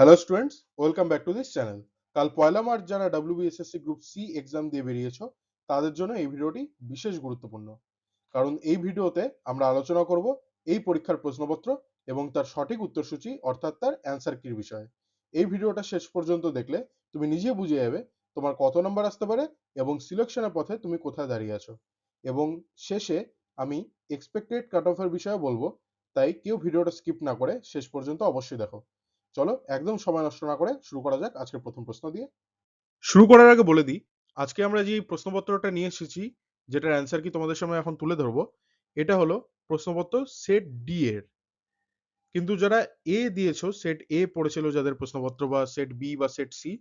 Hello students, welcome back to this channel. কাল পয়লা March যারা WBSSC group C exam দিয়ে বেরিয়েছো তাদের জন্য এই ভিডিওটি বিশেষ গুরুত্বপূর্ণ। কারণ এই ভিডিওতে আমরা আলোচনা করব এই পরীক্ষার প্রশ্নপত্র এবং তার সঠিক উত্তরসূচি অর্থাৎ তার অ্যান্সার কির বিষয়ে। এই ভিডিওটা শেষ পর্যন্ত দেখলে তুমি নিজে বুঝে যাবে তোমার কত নাম্বার আসতে পারে এবং সিলেকশনের পথে তুমি কোথায় দাঁড়িয়ে আছো। এবং শেষে আমি এক্সপেক্টেড কাট অফের বিষয়ে বলবো, তাই কেউ ভিডিওটা স্কিপ না করে শেষ পর্যন্ত অবশ্যই দেখো। চলো একদম সময় নষ্ট না করে শুরু করা যাক আজকের প্রথম প্রশ্ন দিয়ে। শুরু করার আগে বলে দিই, আজকে আমরা যে প্রশ্নপত্রটা নিয়ে এসেছি, যেটার অ্যান্সার কি তোমাদের সামনে এখন তুলে ধরবো, এটা হলো প্রশ্নপত্র সেট ডি এর। কিন্তু যারা এ দিয়েছো, সেট এ পড়েছিল যাদের প্রশ্নপত্র, বা সেট বি বা সেট সি,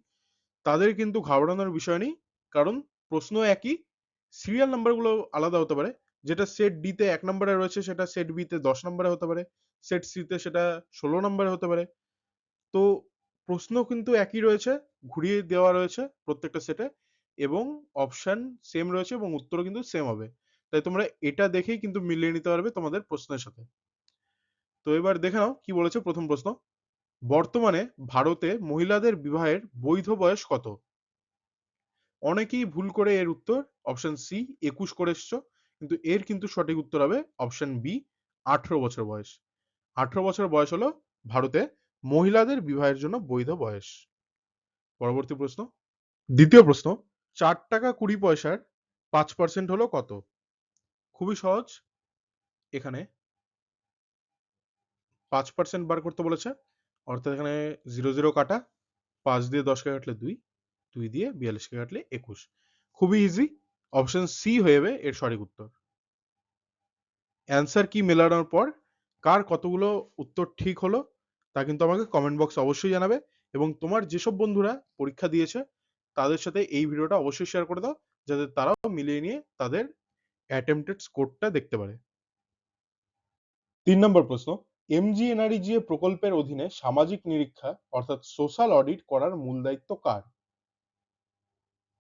তাদের কিন্তু ঘাবড়ানোর বিষয় নেই। কারণ প্রশ্ন একই, সিরিয়াল নাম্বারগুলো আলাদা হতে পারে। যেটা সেট ডি তে 1 নম্বরে রয়েছে সেটা সেট বি তে 10 নম্বরে হতে পারে, সেট সি তে সেটা 16 নম্বরে হতে পারে। তো প্রশ্ন কিন্তু একই রয়েছে, ঘুরিয়ে দেওয়া রয়েছে প্রত্যেকটা সেটে, এবং অপশন সেম রয়েছে এবং উত্তরও কিন্তু সেম হবে। তাই তোমরা এটা দেখেই কিন্তু মিলিয়ে নিতে পারবে তোমাদের প্রশ্নের সাথে। তো এবার দেখে নাও কি বলেছে প্রথম প্রশ্ন। বর্তমানে ভারতে মহিলাদের বিবাহের বৈধ বয়স কত? অনেকেই ভুল করে এর উত্তর অপশন সি 21 করে এসছো, কিন্তু এর কিন্তু সঠিক উত্তর হবে অপশন বি 18 বছর বয়স। 18 বছর বয়স হলো ভারতে মহিলাদের বিবাহের জন্য বৈধ বয়স। পরবর্তী প্রশ্ন, দ্বিতীয় প্রশ্ন, 4 টাকা 20 পয়সার 5% হলো কত? খুবই সহজ। এখানে 5% বার করতে বলেছে, অর্থাৎ এখানে 0 0 কাটা, 5 দিয়ে 10 কে কাটলে 2, 2 দিয়ে 42 কে কাটলে 21। খুবই ইজি, অপশন সি হয়ে যাবে এর সঠিক উত্তর। অ্যান্সার কি মেলানোর পর কার কতগুলো উত্তর ঠিক হলো তা কিন্তু আমাকে কমেন্ট বক্সে অবশ্যই জানাবে, এবং তোমার যেসব বন্ধুরা পরীক্ষা দিয়েছে তাদের সাথে এই ভিডিওটা অবশ্যই শেয়ার করে দাও, যাতে তারাও মিলিয়ে নিয়ে তাদের অ্যাটেম্পটেড স্কোরটা দেখতে পারে। 3 নম্বর প্রশ্ন, MGNREGA প্রকল্পের অধীনে সামাজিক নিরীক্ষা অর্থাৎ সোশ্যাল অডিট করার মূল দায়িত্ব কার?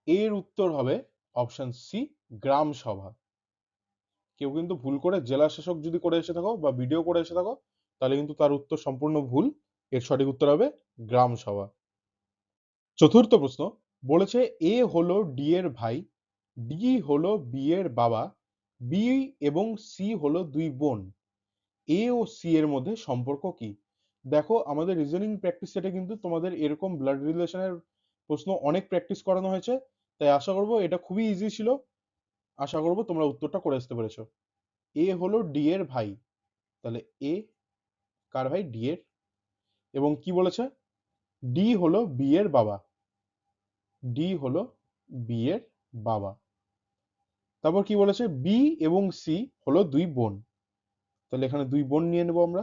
এর উত্তর হবে অপশন সি গ্রাম সভা। কেউ কিন্তু ভুল করে জেলা শাসক যদি করে এসে থাকো বা ভিডিও করে এসে থাকো, তাহলে কিন্তু তার উত্তর সম্পূর্ণ ভুল। এর সঠিক উত্তর হবে গ্রাম সভা। চতুর্থ প্রশ্ন, বলেছে এ হলো ডি এর ভাই, ডি হলো বি এর বাবা, বি এবং সি হলো দুই বোন, এ ও সি এর মধ্যে সম্পর্ক কি? দেখো আমাদের রিজনিং প্র্যাকটিস সেটে কিন্তু তোমাদের এরকম ব্লাড রিলেশনের প্রশ্ন অনেক প্র্যাকটিস করানো হয়েছে, তাই আশা করবো এটা খুবই ইজি ছিল। আশা করবো তোমরা উত্তরটা করে আসতে পেরেছো। এ হলো ডি এর ভাই, তাহলে এ কার ভাই? ডি এর। এবং কি বলেছে? ডি হলো বি এর বাবা, ডি হলো বি এর বাবা। তারপর কি বলেছে? বি এবং সি হলো দুই বোন, তাহলে এখানে দুই বোন নিয়ে নেব আমরা।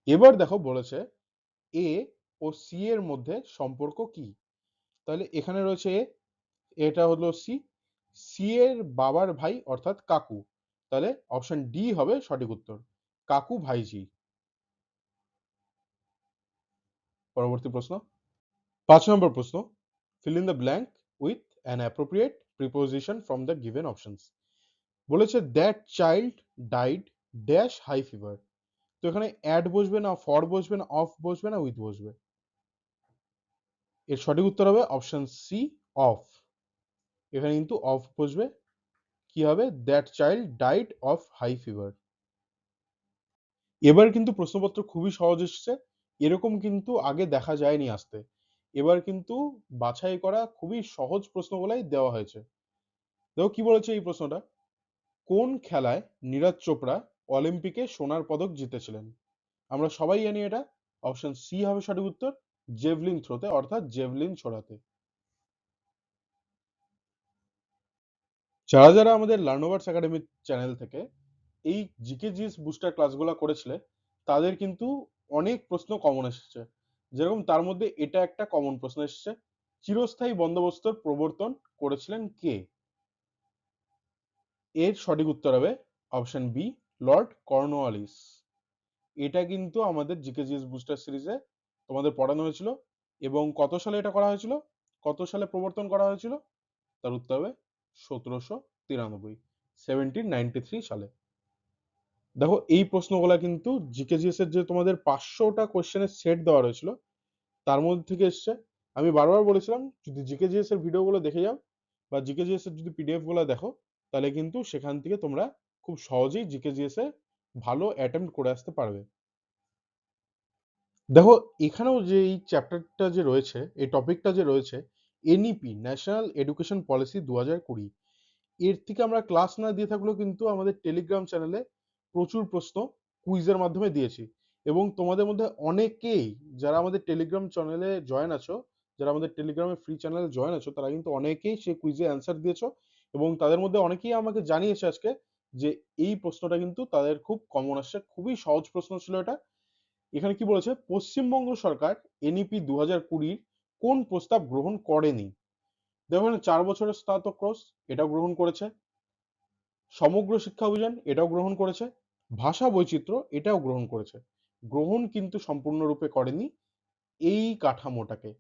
এবার দেখো বলেছে এ ও সি এর মধ্যে সম্পর্ক কি? তাহলে এখানে রয়েছে এ, এটা হলো সি, সি এর বাবার ভাই অর্থাৎ কাকু, তাহলে অপশন ডি হবে সঠিক উত্তর, কাকু ভাইজি। পরবর্তী প্রশ্ন, 5 নম্বর প্রশ্ন, fill in the blank with an appropriate preposition from the given options। বলেছে that child died dash high fever। তো এখানে অ্যাড বসবে না, ফর বসবে না, অফ বসবে না, উইথ বসবে? এর সঠিক উত্তর হবে অপশন সি অফ। এখানে কিন্তু অফ বসবে। কি হবে? That child died of high fever. এবার কিন্তু প্রশ্নপত্র খুবই সহজ এসেছে, এরকম কিন্তু আগে দেখা যায়নি আসতে। এবার কিন্তু বাছাই করা খুবই সহজ প্রশ্নগুলাই দেওয়া হয়েছে। দেখো কি বলেছে এই প্রশ্নটা, কোন খেলায় নীরজ চোপড়া অলিম্পিকে সোনার পদক জিতেছিলেন? আমরা সবাই জানি এটা, অপশন সি হবে সঠিক উত্তর, জেভলিন থ্রোতে অর্থাৎ জেভলিন ছোড়াতে। যারা যারা আমাদের লার্নোভার্স একাডেমি চ্যানেল থেকে এই জিকে জিএস বুস্টার ক্লাসগুলো করেছিলে, তাদের কিন্তু অনেক প্রশ্ন কমন এসেছে। যেরকম তার মধ্যে এটা একটা কমন প্রশ্ন এসেছে, চিরস্থায়ী বন্দোবস্তর প্রবর্তন করেছিলেন কে? এর সঠিক উত্তর হবে অপশন বি লর্ড কর্নওয়ালিস। এটা কিন্তু আমাদের জিকে জিএস বুস্টার সিরিজে তোমাদের পড়ানো হয়েছিল। এবং কত সালে এটা করা হয়েছিল, কত সালে প্রবর্তন করা হয়েছিল? তার উত্তর হবে 1793, 1793 সালে। দেখো এই প্রশ্নগুলা কিন্তু জিকেজিএস এর যে তোমাদের 500টা কোশ্চেনের সেট দেওয়া রয়েছিল তার মধ্যে থেকে এসছে। আমি বারবার বলেছিলাম যদি জিকেজিএস এর ভিডিওগুলো দেখে যাও বা জিকেজিএস এর যদি পিডিএফ গুলো দেখো তাহলে কিন্তু সেখান থেকে তোমরা খুব সহজেই জিকেজিএস এ ভালো অ্যাটেম্প্ট করে আসতে পারবে। দেখো এখানেও যে এই চ্যাপ্টারটা যে রয়েছে, এই টপিকটা যে রয়েছে, এনইপি ন্যাশনাল এডুকেশন পলিসি 2020, এর থেকে আমরা ক্লাস না দিয়ে থাকলেও কিন্তু আমাদের টেলিগ্রাম চ্যানেলে প্রচুর প্রশ্ন কুইজের মাধ্যমে দিয়েছি এবং তোমাদের মধ্যে অনেকেই যারা আমাদের টেলিগ্রাম চ্যানেলে জয়েন আছো, যারা আমাদের টেলিগ্রামের ফ্রি চ্যানেলে জয়েন আছো, তারা কিন্তু অনেকেই সেই কুইজে অ্যান্সার দিয়েছো এবং তাদের মধ্যে অনেকেই আমাকে জানিয়েছে আজকে যে এই প্রশ্নটা কিন্তু তাদের খুব কমন আসছে, খুবই সহজ প্রশ্ন ছিল এটা। এখানে কি বলেছে, পশ্চিমবঙ্গ সরকার এনইপি 2020 কোন প্রস্তাব গ্রহণ করেনি? দেখো এখানে 4 বছরের স্নাতক কোর্স এটাও গ্রহণ করেছে, সমগ্র শিক্ষা অভিযান এটাও গ্রহণ করেছে, ভাষা বৈচিত্র্য এটাও গ্রহণ করেছে। গ্রহণ কিন্তু সম্পূর্ণরূপে করেনি এই কাঠামোটাকে।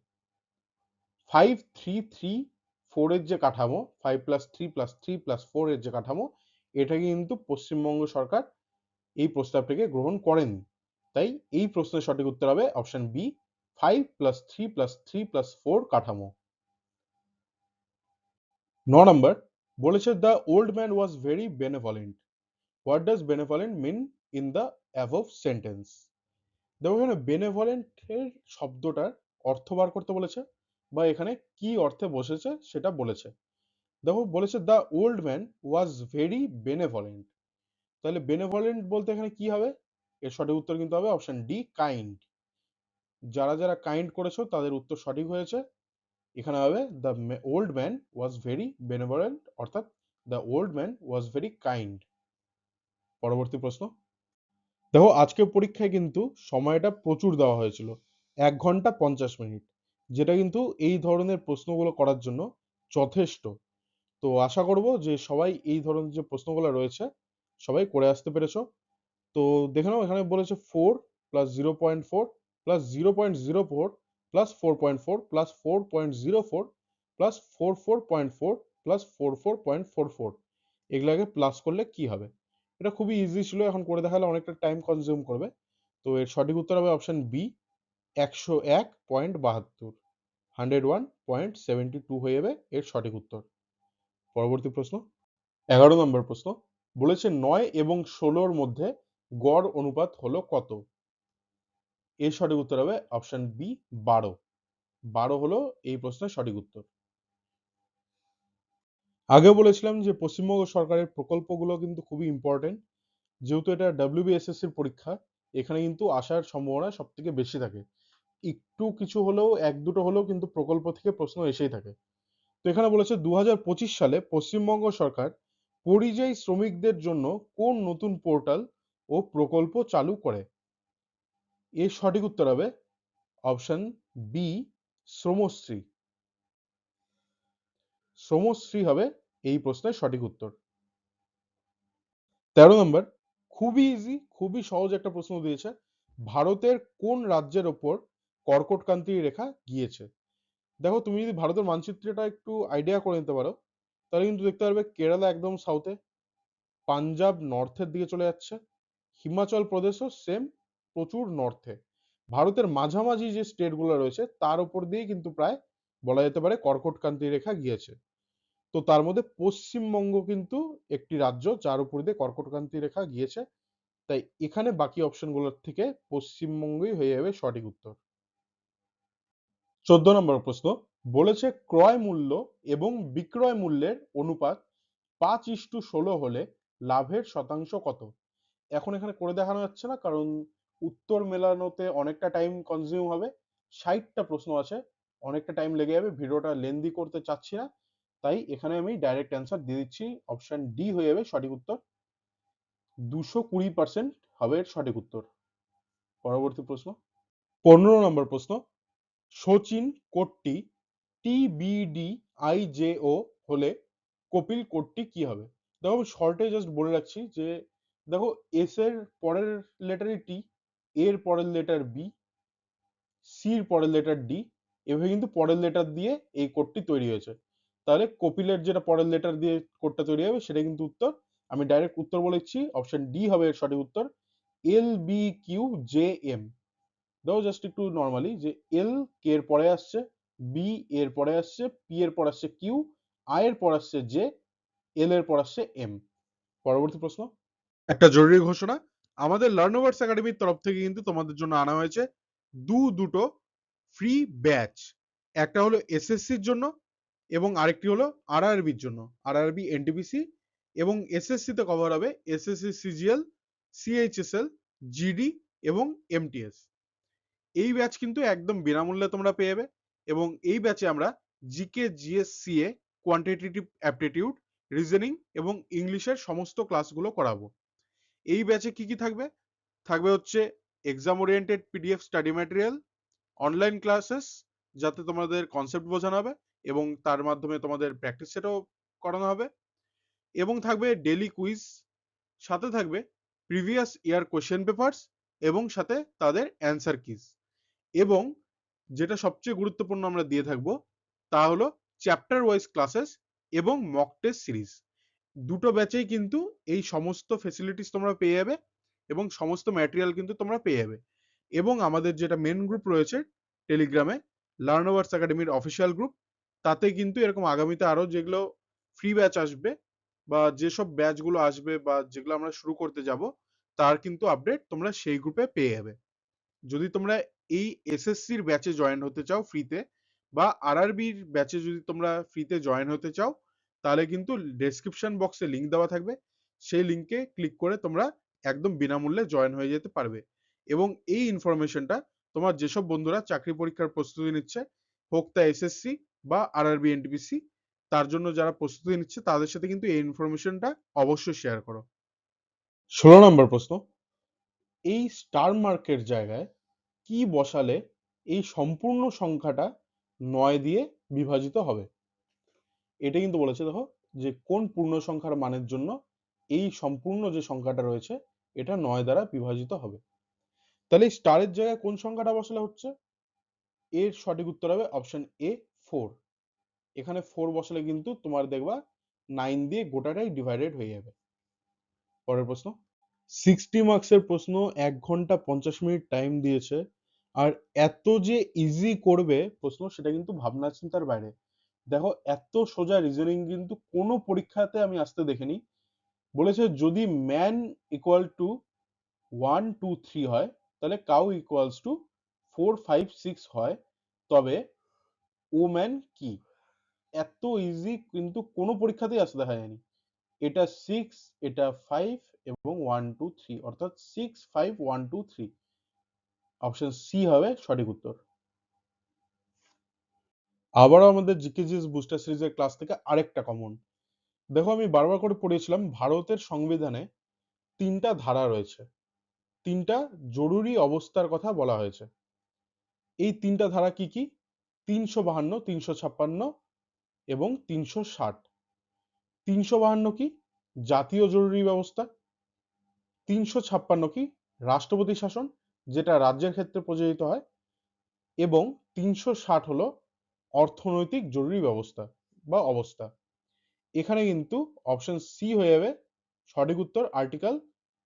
5334 এর যে কাঠামো, 5+3+3+4 এর যে কাঠামো, এটা কিন্তু পশ্চিমবঙ্গ সরকার এই প্রস্তাবটিকে গ্রহণ করেনি। তাই এই প্রশ্নের সঠিক উত্তর হবে অপশন বি, 5+3+3+4 কাঠামো। 9 নম্বর বলেছে the old man was very benevolent. What does benevolent mean in the above sentence? দেখো এখানে বেনেভলেন্ট এর শব্দটার অর্থ বার করতে বলেছে বা এখানে কি অর্থে বসেছে সেটা বলেছে। দেখো বলেছে the old man was very বেনেভলেন্ট, তাহলে বেনেভলেন্ট বলতে এখানে কি হবে? এর সঠিক উত্তর কিন্তু হবে অপশন ডি, কাইন্ড। যারা যারা কাইন্ড করেছো তাদের উত্তর সঠিক হয়েছে। এখানে হবে the old man was very benevolent, অর্থাৎ the old man was very kind. পরবর্তী প্রশ্ন। দেখো আজকে পরীক্ষায় কিন্তু সময়টা প্রচুর দেওয়া হয়েছিল, 1 ঘন্টা 50 মিনিট, যেটা কিন্তু এই ধরনের প্রশ্নগুলো করার জন্য যথেষ্ট। তো আশা করব যে সবাই এই ধরনের যে প্রশ্নগুলো রয়েছে সবাই করে আসতে পেরেছো। তো দেখে নাও এখানে বলেছে 4+0.4 +0.04 +4.4 +4.04 +44.4 +44.44, এগুলাকে প্লাস করলে কি হবে? এটা খুবই ইজি ছিল, এখন করে দেখালে অনেকটা টাইম কনজিউম করবে। তো এর সঠিক উত্তর হবে অপশন বি, 101.72, 101.72 হয়ে যাবে এর সঠিক উত্তর। পরবর্তী প্রশ্ন। 11 নম্বর প্রশ্ন বলেছে 9 এবং 16-র মধ্যে গড় অনুপাত হলো কত? এর সঠিক উত্তর হবে অপশন বি, 12। 12 হলো এই প্রশ্নের সঠিক উত্তর। আগেও বলেছিলাম যে পশ্চিমবঙ্গ সরকারের প্রকল্পগুলো কিন্তু খুবই ইম্পর্টেন্ট, যেহেতু এটা ডাব্লিউবিএসএসসির পরীক্ষা, এখানে কিন্তু আসার সম্ভাবনা সব থেকে বেশি থাকে। একটু কিছু হলেও এক দুটো হলেও কিন্তু প্রকল্প থেকে প্রশ্ন এসেই থাকে। তো এখানে বলেছে 2025 সালে পশ্চিমবঙ্গ সরকার পরিযায়ী শ্রমিকদের জন্য কোন নতুন পোর্টাল ও প্রকল্প চালু করে? এর সঠিক উত্তর হবে অপশন বি, শ্রমশ্রী। শ্রমশ্রী হবে এই প্রশ্নের সঠিক উত্তর। 13 নম্বর, খুবই ইজি, খুবই সহজ একটা প্রশ্ন দিয়েছে, ভারতের কোন রাজ্যের ওপর কর্কটক্রান্তি রেখা গিয়েছে? দেখো তুমি যদি ভারতের মানচিত্রটা একটু আইডিয়া করে নিতে পারো তাহলে কিন্তু দেখতে পারবে কেরালা একদম সাউথে, পাঞ্জাব নর্থের দিকে চলে যাচ্ছে, হিমাচল প্রদেশও সেম প্রচুর নর্থে। ভারতের মাঝামাঝি যে স্টেট গুলো রয়েছে তার উপর দিয়ে কিন্তু প্রায় বলা যেতে পারে কর্কটক্রান্তি রেখা গিয়েছে। তো তার মধ্যে পশ্চিমবঙ্গ কিন্তু একটি রাজ্য যার উপর দিয়ে কর্কটক্রান্তি রেখা গিয়েছে। তাই এখানে বাকি অপশনগুলোর থেকে পশ্চিমবঙ্গই হয়ে যাবে সঠিক উত্তর। 14 নম্বর প্রশ্ন বলেছে ক্রয় মূল্য এবং বিক্রয় মূল্যের অনুপাত 5:16 হলে লাভের শতাংশ কত? এখন এখানে করে দেখানো যাচ্ছে না কারণ উত্তর মেলানোতে অনেকটা টাইম কনজিউম হবে, 60টা প্রশ্ন আছে, অনেকটা টাইম লেগে যাবে, ভিডিওটা লেন্দি করতে চাচ্ছি না। তাই এখানে আমি ডাইরেক্ট অ্যান্সার দিয়ে দিচ্ছি, অপশন ডি হয়ে যাবে সঠিক উত্তর, 220% হবে এর সঠিক উত্তর। পরবর্তী প্রশ্ন। 15 নম্বর প্রশ্ন, সচিন কোটটি TBDIJO হলে কপিল কোটটি কি হবে? দেখো আমি শর্টে জাস্ট বলে রাখছি যে দেখো এস এর পরের লেটারই টি, এর পরের লেটার বি, সির পরের লেটার ডি, এভাবে কিন্তু পরের লেটার দিয়ে এই কোডটি তৈরি হয়েছে। তাহলে কপিলের যেটা পরের লেটার দিয়ে কোডটা তৈরি হবে সেটা কিন্তু উত্তর, আমি ডাইরেক্ট উত্তর বলে দিচ্ছি, অপশন ডি হবে এর সঠিক উত্তর, LBQJM। দেখো জাস্ট একটু নর্মালি যে এল কে এর পরে আসছে, বি এর পরে আসছে, পি এর পর আসছে কিউ, আই এর পর আসছে জে, এল এর পর আসছে এম। পরবর্তী প্রশ্ন, একটা জরুরি ঘোষণা, আমাদের লার্নোভার্স একাডেমির তরফ থেকে কিন্তু তোমাদের জন্য আনা হয়েছে দুটো ফ্রি ব্যাচ। একটা হলো এসএসসির জন্য এবং আরেকটি হলো আরআরবির জন্য, আরআরবি এনটিপিসি, এবং এসএসসি তে কভার হবে এসএসসি সিজিএল, সিএইচএসএল, জিডি এবং এমটিএস। এই ব্যাচ কিন্তু একদম বিনামূল্যে তোমরা পেয়ে যাবে এবং এই ব্যাচে আমরা GK, GS, CA, quantitative aptitude, reasoning এবং ইংলিশের সমস্ত ক্লাসগুলো করাবো। এই ব্যাচে কি কি থাকবে? থাকবে হচ্ছে exam oriented PDF study material, online classes যাতে তোমাদের কনসেপ্ট বোঝানো হবে এবং তার মাধ্যমে তোমাদের প্র্যাকটিস সেটও করানো হবে, এবং থাকবে ডেইলি কুইজ, সাথে থাকবে প্রিভিয়াস ইয়ার কোশ্চেন পেপারস এবং সাথে তাদের অ্যান্সার কিজ, এবং যেটা সবচেয়ে গুরুত্বপূর্ণ আমরা দিয়ে থাকবো তা হলো চ্যাপ্টার ওয়াইজ ক্লাসেস এবং মক টেস্ট সিরিজ। দুটো ব্যাচেই কিন্তু এই সমস্ত ফেসিলিটিস তোমরা পেয়ে যাবে এবং সমস্ত ম্যাটেরিয়াল কিন্তু তোমরা পেয়ে যাবে। এবং আমাদের যেটা মেন গ্রুপ রয়েছে টেলিগ্রামে, লার্নোভার্স একাডেমির অফিসিয়াল গ্রুপ, তাতে কিন্তু এরকম আগামীতে আরো যেগুলো ফ্রি ব্যাচ আসবে বা যেসব ব্যাচগুলো আসবে বা যেগুলো আমরা শুরু করতে যাব তার কিন্তু আপডেট তোমরা সেই গ্রুপে পেয়ে যাবে। যদি তোমরা এই এসএসসির ব্যাচে জয়েন হতে চাও ফ্রিতে, বা আরআরবির ব্যাচে যদি তোমরা ফ্রিতে জয়েন হতে চাও, তাহলে কিন্তু ডেসক্রিপশন বক্সে লিংক দেওয়া থাকবে, সেই লিংকে ক্লিক করে তোমরা একদম বিনামূল্যে জয়েন হয়ে যেতে পারবে। এবং এই ইনফরমেশনটা তোমার যেসব বন্ধুরা চাকরি পরীক্ষার প্রস্তুতি নিচ্ছে, হোক তা এসএসসি বা আরআরবি এনটিপিসি, তার জন্য যারা প্রস্তুতি নিচ্ছে তাদের সাথে কিন্তু এই ইনফরমেশনটা অবশ্যই শেয়ার করো। 16 নম্বর প্রশ্ন, এই স্টার মার্কের জায়গায় কি বসালে এই সম্পূর্ণ সংখ্যাটা 9 দিয়ে বিভাজিত হবে? এটা কিন্তু বলেছে, দেখো যে কোন পূর্ণ সংখ্যার মানের জন্য এই সম্পূর্ণ যে সংখ্যাটা রয়েছে এটা 9 দ্বারা বিভাজিত হবে। তাহলে এই স্টারের জায়গায় কোন সংখ্যাটা বসালে হচ্ছে? এর সঠিক উত্তর হবে অপশন এ, 4। এখানে 4 বসালে কিন্তু তোমার দেখবা 9 দিয়ে গোটাটাই ডিভাইডেড হয়ে যাবে। পরের প্রশ্ন, 60 মার্কসের প্রশ্ন, 1 ঘন্টা 50 মিনিট টাইম দিয়েছে, আর এত যে ইজি করবে প্রশ্ন সেটা কিন্তু ভাবনা চিন্তার বাইরে। দেখো এত সোজা রিজনিং কিন্তু কোনো পরীক্ষাতে আমি আসতে দেখিনি। বলেছে যদি ম্যান ইকুয়াল টু 1 2 3 হয়, তাহলে কাউ ইকুয়ালস টু 4 5 6 হয়, তবে ওম্যান কি? এত ইজি কিন্তু কোনো পরীক্ষাতেই আসতে দেখা যায়নি। এটা 6, এটা 5 এবং 1 2 3, অর্থাৎ 6 5 1 2 3। অপশন সি হবে সঠিক উত্তর। আবারও আমাদের জিকে জিএস বুস্টার সিরিজের ক্লাস থেকে আরেকটা কমন। দেখো আমি বারবার করে পড়েছিলাম ভারতের সংবিধানে 3টা ধারা রয়েছে, 3টা জরুরি অবস্থার কথা বলা হয়েছে। এই 3টা ধারা কি কি? 352, 356 এবং 360। 352 কি? জাতীয় জরুরি ব্যবস্থা। 356 কি? রাষ্ট্রপতি শাসন, যেটা রাজ্যের ক্ষেত্রে প্রযোজিত হয়। এবং 360 হলো অর্থনৈতিক জরুরি ব্যবস্থা বা অবস্থা। এখানে কিন্তু অপশন সি হয়ে যাবে সঠিক উত্তর, আর্টিকেল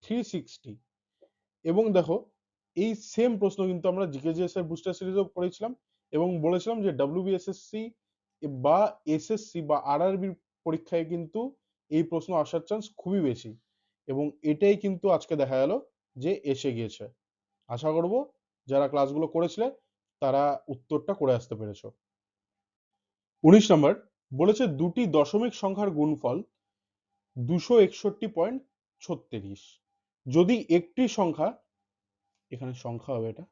360। এবং দেখো এই সেম প্রশ্ন কিন্তু আমরা জিকেজিএস এর বুস্টার সিরিজেও পড়েছিলাম এবং বলেছিলাম যে ডব্লিউবিএসএসসি বা এসএসসি বা আরআরবির পরীক্ষায় কিন্তু এই প্রশ্ন আসার চান্স খুবই বেশি, এবং এটাই কিন্তু আজকে দেখা গেল যে এসে গিয়েছে। আশা করব যারা ক্লাসগুলো করেছিলে তারা উত্তরটা করে আসতে পেরেছো। 19 নম্বর বলেছে দুটি দশমিক সংখ্যার গুণফল 261.36। যদি একটি সংখ্যা, এখানে সংখ্যা হবে এটা,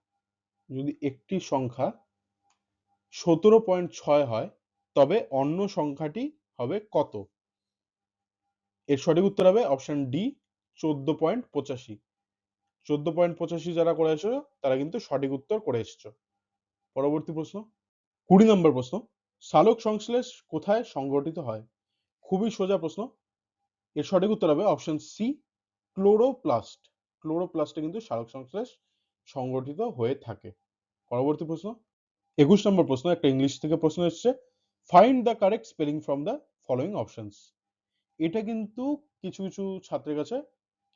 যদি একটি সংখ্যা 17.6 হয় তবে অন্য সংখ্যাটি হবে কত? এর সঠিক উত্তর হবে অপশন ডি, 14.85। 14.85 যারা করে এসেছো তারা কিন্তু সঠিক উত্তর করে এসেছো। পরবর্তী প্রশ্ন, 20 নম্বর প্রশ্ন, সালোক সংশ্লেষ কোথায় সংঘটিত হয়? খুবই সোজা প্রশ্ন। এর সঠিক উত্তর হবে অপশন সি, ক্লোরোপ্লাস্ট। ক্লোরোপ্লাস্টে কিন্তু সালোক সংশ্লেষ সংঘটিত হয়ে থাকে। পরবর্তী প্রশ্ন, 21 নম্বর প্রশ্ন, একটা ইংলিশ থেকে প্রশ্ন এসেছে, find the correct spelling from the following options. এটা কিন্তু কিছু কিছু ছাত্রের কাছে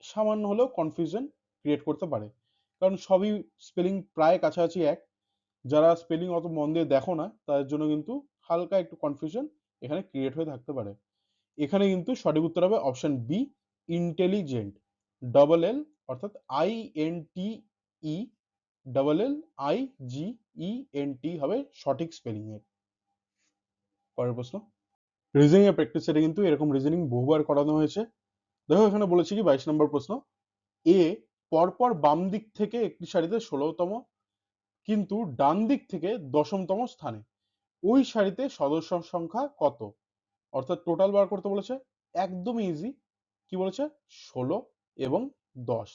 সামান্য হলেও কনফিউশন ক্রিয়েট করতে পারে, কারণ সবই স্পেলিং প্রায় কাছাকাছি এক। যারা স্পেলিং অত মন দিয়ে দেখো না তাদের জন্য কিন্তু হালকা একটু কনফিউশন এখানে ক্রিয়েট হয়ে থাকতে পারে। এখানে কিন্তু সঠিক উত্তর হবে option B, intelligent. Double L অর্থাৎ INTE ডবল এল IGENT হবে সঠিক স্পেলিং এর। পরের প্রশ্ন, রিজনিং এর প্র্যাকটিস সেটে কিন্তু এরকম রিজনিং বহুবার করানো হয়েছে। দেখো এখানে বলেছি কি 22 নম্বর প্রশ্ন, এ পরপর বাম দিক থেকে একটি সারিতে 16তম কিন্তু ডান দিক থেকে 10তম স্থানে, ওই সারিতে সদস্য সংখ্যা কত? অর্থাৎ টোটাল বার করতে বলেছে, একদমই ইজি। কি বলেছে? 16 এবং 10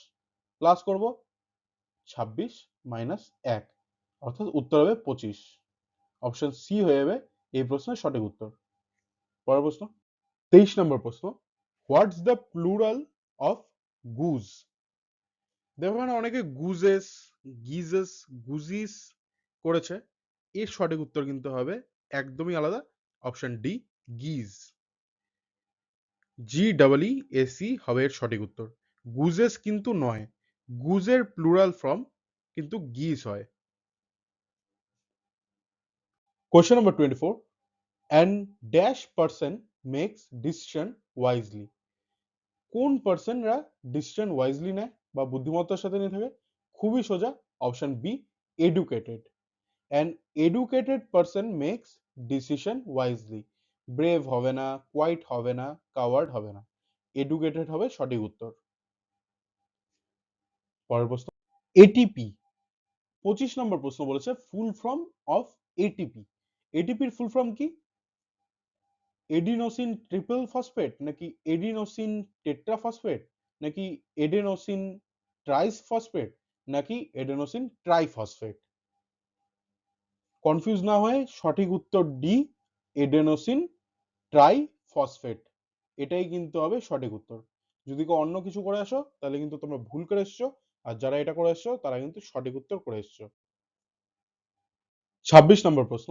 প্লাস করব 26 মাইনাস 1, অর্থাৎ উত্তর হবে 25। অপশন সি হয়ে যাবে এই প্রশ্নের সঠিক উত্তর। পরের প্রশ্ন, 23 নম্বর প্রশ্ন, what's the plural of goose? দেখো এখানে অনেকে গুজেস, গিজেস, গুজিস করেছে। এর সঠিক উত্তর কিন্তু হবে একদমই আলাদা, অপশন ডি, গিজ। GEEAC হবে এর সঠিক উত্তর। গুজেস কিন্তু নয়, গুজের প্লুরাল ফর্ম কিন্তু গিজ হয়। Question number 24, an dash person makes decision wisely. কোন পার্সনরা ডিসিশন ওয়াইজলি নেয় বা বুদ্ধিমত্তার সাথে নিয়ে থাকে? খুবই সোজা, option B, educated. An educated person makes decision wisely. Brave হবে না, কোয়াইট হবে না, কাওয়ার্ড হবে না, এডুকেটেড হবে সঠিক উত্তর। পরের প্রশ্ন, এটিপি 25 নম্বর প্রশ্ন বলেছে ফুল ফর্ম অফ এটিপি। এটিপির ফুল ফর্ম কি? এডিনোসিন ট্রিপল ফসফেট, নাকি এডিনোসিন টেট্রাফসফেট, নাকি এডেনোসিন ট্রাইস ফসফেট, নাকি এডেনোসিন ট্রাইফসফেট? কনফিউজ না হয়ে সঠিক উত্তর ডি, এডেনোসিন ট্রাইফসফেট। এটাই কিন্তু হবে সঠিক উত্তর। যদি কেউ অন্য কিছু করে আসো তাহলে কিন্তু তোমরা ভুল করে এসছো, আর যারা এটা করে এসছো তারা কিন্তু সঠিক উত্তর করে এসছো। 26 নম্বর প্রশ্ন,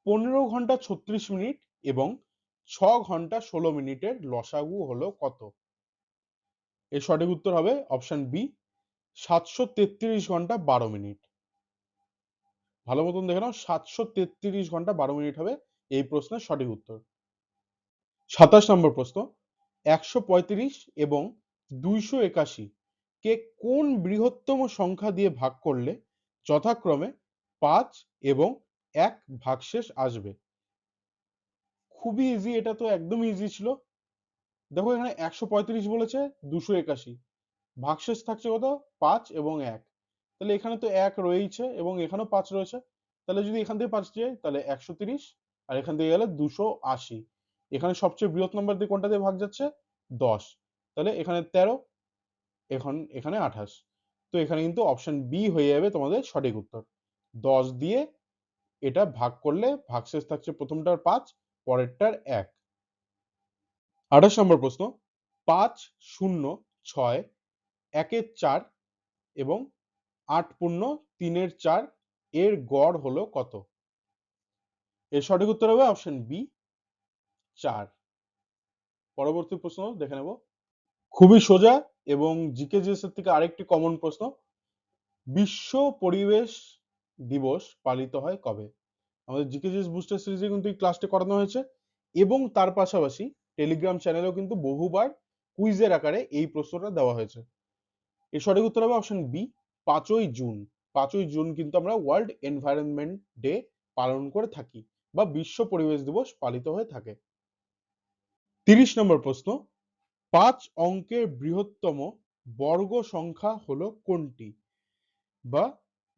15 ঘন্টা 36 মিনিট এবং 6 ঘন্টা 16 মিনিটের লসাগু হলো কত? এর সঠিক উত্তর হবে অপশন বি, 733 ঘন্টা 12 মিনিট। ভালো মতন দেখে নাও, 733 ঘন্টা 12 মিনিট হবে এই প্রশ্নের সঠিক উত্তর। 27 নম্বর প্রশ্ন, 135 এবং 281 কে কোন বৃহত্তম সংখ্যা দিয়ে ভাগ করলে যথাক্রমে 5 এবং 1 ভাগশেষ আসবে? খুবই ইজি, এটা তো একদম ইজি ছিল। দেখো এখানে 135 বলেছে, 281, ভাগশেষ থাকছে কত? 5 এবং 1। তাহলে এখানে তো 1 রয়েছে এবং এখানেও 5 রয়েছে, তাহলে যদি এখান থেকে 5 যায় তাহলে 130, আর এখান থেকে গেলে 280। এখানে সবচেয়ে বৃহৎ নাম্বার দিয়ে কোনটা দিয়ে ভাগ যাচ্ছে? 10। তাহলে এখানে 13, এখানে 28। তো এখানে কিন্তু অপশন বি হয়ে যাবে তোমাদের সঠিক উত্তর। 10 দিয়ে এটা ভাগ করলে ভাগশেষ থাকছে প্রথমটার 5, পরেরটার 1। 28 নম্বর প্রশ্ন, 5 0 6 1 4 এবং 8 পূর্ণ 3 4 এর গড় হলো কত? এর সঠিক উত্তর হবে অপশন বি, 4। পরবর্তী প্রশ্ন দেখে নেব, খুবই সোজা এবং জিকেজিএস এর থেকে আরেকটি কমন প্রশ্ন, বিশ্ব পরিবেশ দিবস পালিত হয় কবে? আমাদের জিকেজিএস বুস্টার সিরিজে কিন্তু এই ক্লাসটি করানো হয়েছে এবং তার পাশাপাশি টেলিগ্রাম চ্যানেলেও কিন্তু বহুবার কুইজের আকারে এই প্রশ্নটা দেওয়া হয়েছে। এর সঠিক উত্তর হবে অপশন বি, 5ই জুন। 5ই জুন কিন্তু আমরা ওয়ার্ল্ড এনভায়রনমেন্ট ডে পালন করে থাকি বা বিশ্ব পরিবেশ দিবস পালিত হয়ে থাকে। 30 নম্বর প্রশ্ন, 5 অঙ্কের বৃহত্তম বর্গ সংখ্যা হলো কোনটি? বা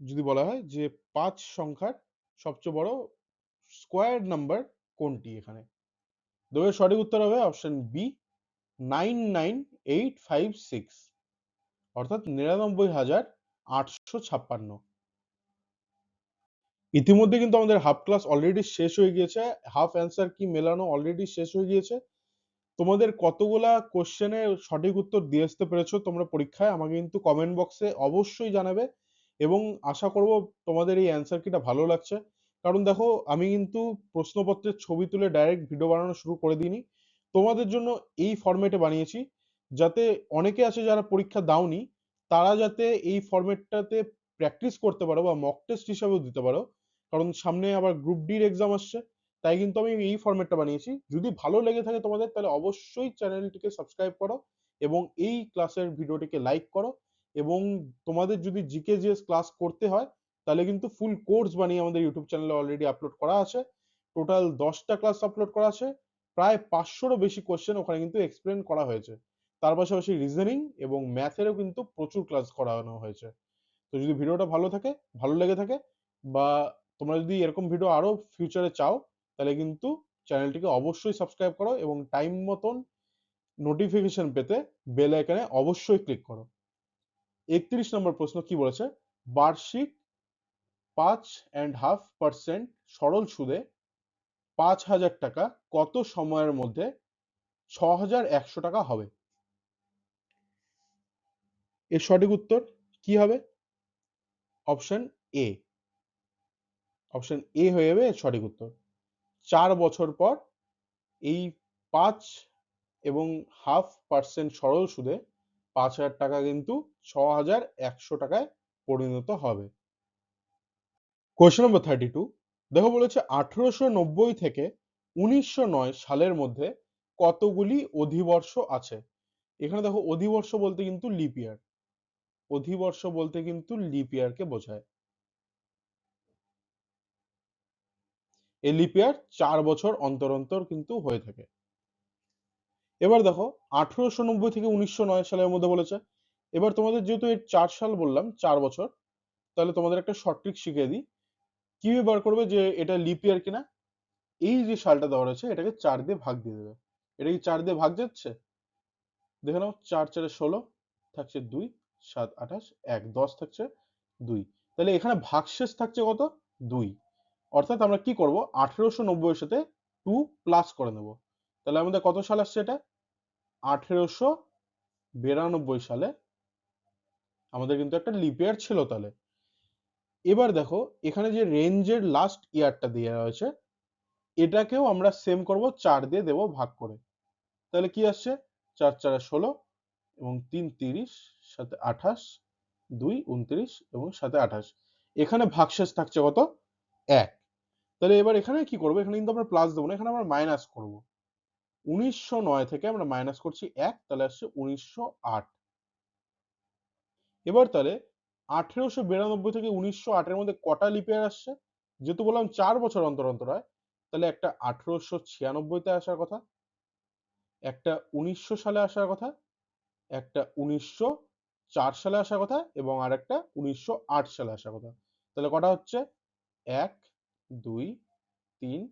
যদি বলা হয় যে 5 সংখ্যার সবচেয়ে বড় স্কোয়ার নাম্বার কোনটি? এখানে এর সঠিক উত্তর হবে অপশন বি, 99856, অর্থাৎ 99,856। ইতিমধ্যে কিন্তু আমাদের হাফ ক্লাস অলরেডি শেষ হয়ে গিয়েছে, হাফ অ্যান্সার কি মেলানো অলরেডি শেষ হয়ে গিয়েছে। তোমাদের কতগুলা কোশ্চেনের সঠিক উত্তর দিয়ে আসতে পেরেছো তোমরা পরীক্ষায় আমাকে কিন্তু কমেন্ট বক্সে অবশ্যই জানাবে, এবং আশা করব তোমাদের এই অ্যান্সার কিটা ভালো লাগছে। কারণ দেখো আমি কিন্তু প্রশ্নপত্রের ছবি তুলে ডাইরেক্ট ভিডিও বানানো শুরু করে দিইনি, তোমাদের জন্য এই ফরম্যাটে বানিয়েছি, যাতে অনেকে আছে যারা পরীক্ষা দাওনি তারা যাতে এই ফরম্যাটটাতে প্র্যাকটিস করতে পারো বা মক টেস্ট হিসাবেও দিতে পারো, কারণ সামনে আবার গ্রুপ ডির এক্সাম আসছে। তাই কিন্তু আমি এই ফরম্যাটটা বানিয়েছি। যদি ভালো লেগে থাকে তোমাদের তাহলে অবশ্যই চ্যানেলটিকে সাবস্ক্রাইব করো এবং এই ক্লাসের ভিডিওটিকে লাইক করো। এবং তোমাদের যদি জিকে জিএস ক্লাস করতে হয় তাহলে কিন্তু ফুল কোর্স বানিয়ে আমাদের ইউটিউব চ্যানেলে অলরেডি আপলোড করা আছে। টোটাল 10টা ক্লাস আপলোড করা আছে, প্রায় 500রও বেশি কোশ্চেন ওখানে কিন্তু এক্সপ্লেন করা হয়েছে। তার পাশাপাশি রিজনিং এবং ম্যাথেরও কিন্তু প্রচুর ক্লাস করানো হয়েছে। তো যদি ভিডিওটা ভালো লেগে থাকে, বা তোমরা যদি এরকম ভিডিও আরো ফিউচারে চাও, তাহলে কিন্তু চ্যানেলটিকে অবশ্যই সাবস্ক্রাইব করো এবং টাইম মতন নোটিফিকেশন পেতে বেল আইকনে অবশ্যই ক্লিক করো। 31 নম্বর প্রশ্ন কি বলেছে, বার্ষিক 5.5% সরল সুদে 5,000 টাকা কত সময়ের মধ্যে 6,100 টাকা হবে? এর সঠিক উত্তর কি হবে? Option A. অপশন এ হয়ে যাবে এর সঠিক উত্তর। 4 বছর পর এই 5.5% সরল সুদে 5,000 টাকা কিন্তু 6,100 টাকায় পরিণত হবে। কোয়েশ্চেন নম্বর 32, দেখো বলেছে 1890 থেকে 1909 সালের মধ্যে কতগুলি অধিবর্ষ আছে? এখানে দেখো অধিবর্ষ বলতে কিন্তু লিপ ইয়ার, অধিবর্ষ বলতে কিন্তু লিপ ইয়ারকে বোঝায়। এই লিপ ইয়ার 4 বছর অন্তর অন্তর কিন্তু হয়ে থাকে। এবার দেখো 1890 থেকে 1909 সালের মধ্যে বলেছে। এবার তোমাদের যেহেতু এর 4 সাল বললাম, 4 বছর, তাহলে তোমাদের একটা শর্ট ট্রিক শিখিয়ে দিই। কিভাবে বার করবে যে এটা লিপ ইয়ার কিনা? এই যে সালটা দেওয়া রয়েছে এটাকে 4 দিয়ে ভাগ দিয়ে দেবে। এটা কি 4 দিয়ে ভাগ যাচ্ছে? দেখে নাও, 4×4=16, থাকছে 2, 7×8=28, 1, 10 থাকছে 2। তাহলে এখানে ভাগশেষ থাকছে কত? 2। অর্থাৎ আমরা কি করব, 1890 এর সাথে 2 প্লাস করে নেব। তাহলে আমাদের কত সাল আসছে এটা? 1892 সালে আমাদের কিন্তু একটা লিপ ইয়ার ছিল। তাহলে এবার দেখো এখানে যে রেঞ্জের লাস্ট ইয়ারটা দেওয়া হয়েছে এটাকেও আমরা সেম করব, 4 দিয়ে দেব ভাগ করে। তাহলে কি আসছে? 4×4=16 এবং 3=30, সাথে 28, 2=29 এবং সাথে 28। এখানে ভাগশেষ থাকছে কত? 1। তাহলে এবার এখানে কি করবো, এখানে কিন্তু আমরা প্লাস দেবো না, এখানে আমরা মাইনাস করব। 1909 থেকে আমরা মাইনাস করছি 1, তাহলে আসছে 1908। এবার তাহলে 1892 থেকে 1908 এর মধ্যে কটা লিপ ইয়ার আসছে? যেহেতু বললাম 4 বছর অন্তর অন্তর হয়, তাহলে একটা 1896-তে আসার কথা, একটা 1900 সালে আসার কথা, একটা 1904 সালে আসার কথা এবং আর একটা 1908 সালে আসার কথা। তাহলে কটা হচ্ছে? 1, 2, 3,